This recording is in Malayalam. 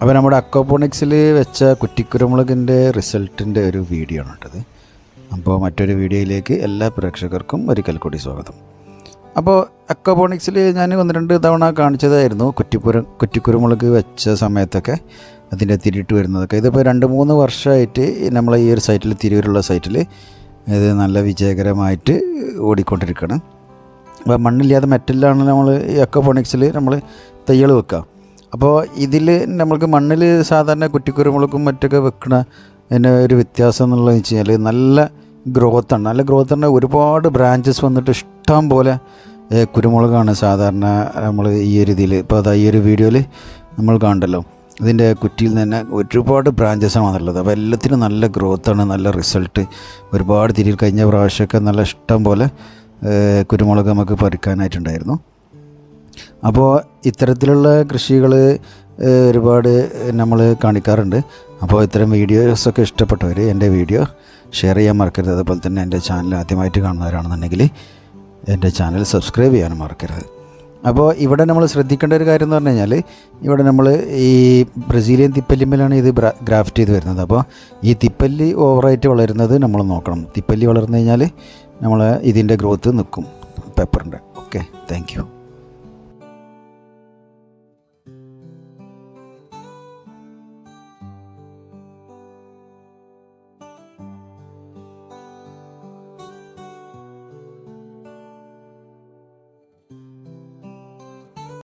അപ്പോൾ നമ്മുടെ അക്വാപോണിക്സിൽ വെച്ച കുറ്റിക്കുരുമുളകിൻ്റെ റിസൾട്ടിൻ്റെ ഒരു വീഡിയോ ആണ് കേട്ടത്. അപ്പോൾ മറ്റൊരു വീഡിയോയിലേക്ക് എല്ലാ പ്രേക്ഷകർക്കും ഒരിക്കൽ കൂടി സ്വാഗതം. അപ്പോൾ അക്വാപോണിക്സിൽ ഞാൻ 1-2 തവണ കാണിച്ചതായിരുന്നു കുറ്റിക്കുരുമുളക് വെച്ച സമയത്തൊക്കെ അതിൻ്റെ തിരിട്ട് വരുന്നതൊക്കെ. ഇതിപ്പോൾ 2-3 വർഷമായിട്ട് നമ്മളെ ഈ ഒരു സൈറ്റിൽ, തിരൂരുള്ള സൈറ്റിൽ ഇത് നല്ല വിജയകരമായിട്ട് ഓടിക്കൊണ്ടിരിക്കുകയാണ്. അപ്പോൾ മണ്ണില്ലാതെ മെറ്റലിലാണ് നമ്മൾ ഈ അക്വാപോണിക്സിൽ നമ്മൾ തൈകൾ വെക്കുക. അപ്പോൾ ഇതിൽ നമ്മൾക്ക് മണ്ണിൽ സാധാരണ കുറ്റിക്കുരുമുളകും മറ്റൊക്കെ വെക്കണ അതിൻ്റെ ഒരു വ്യത്യാസം എന്നുള്ളതെന്ന് വെച്ച് കഴിഞ്ഞാൽ നല്ല ഗ്രോത്താണ്. നല്ല ഗ്രോത്ത് പറഞ്ഞാൽ ഒരുപാട് ബ്രാഞ്ചസ് വന്നിട്ട് ഇഷ്ടം പോലെ കുരുമുളകാണ് സാധാരണ നമ്മൾ ഈ ഒരു ഇതിൽ. ഇപ്പോൾ അതാ ഈ ഒരു വീഡിയോയിൽ നമ്മൾ കാണണ്ടല്ലോ, ഇതിൻ്റെ കുറ്റിയിൽ തന്നെ ഒരുപാട് ബ്രാഞ്ചസാണ് വന്നിട്ടുള്ളത്. അപ്പോൾ എല്ലാത്തിനും നല്ല ഗ്രോത്താണ്, നല്ല റിസൾട്ട്. ഒരുപാട് തിരിയിൽ കഴിഞ്ഞ പ്രാവശ്യമൊക്കെ നല്ല ഇഷ്ടം പോലെ കുരുമുളക് നമുക്ക് പറിക്കാനായിട്ടുണ്ടായിരുന്നു. അപ്പോൾ ഇത്തരത്തിലുള്ള കൃഷികൾ ഒരുപാട് നമ്മൾ കാണിക്കാറുണ്ട്. അപ്പോൾ ഇത്തരം വീഡിയോസൊക്കെ ഇഷ്ടപ്പെട്ടവർ എൻ്റെ വീഡിയോ ഷെയർ ചെയ്യാൻ മറക്കരുത്. അതുപോലെ തന്നെ എൻ്റെ ചാനൽ ആദ്യമായിട്ട് കാണുന്നവരാണെന്നുണ്ടെങ്കിൽ എൻ്റെ ചാനൽ സബ്സ്ക്രൈബ് ചെയ്യാനും മറക്കരുത്. അപ്പോൾ ഇവിടെ നമ്മൾ ശ്രദ്ധിക്കേണ്ട ഒരു കാര്യം എന്ന് പറഞ്ഞു കഴിഞ്ഞാൽ, ഇവിടെ നമ്മൾ ഈ ബ്രസീലിയൻ തിപ്പല്ലിമ്മലാണ് ഇത് ഗ്രാഫ്റ്റ് ചെയ്ത് വരുന്നത്. അപ്പോൾ ഈ തിപ്പല്ലി ഓവറായിട്ട് വളരുന്നത് നമ്മൾ നോക്കണം. തിപ്പല്ലി വളർന്നു കഴിഞ്ഞാൽ നമ്മൾ ഇതിൻ്റെ ഗ്രോത്ത് നിൽക്കും, പെപ്പറിൻ്റെ. Okay, thank you.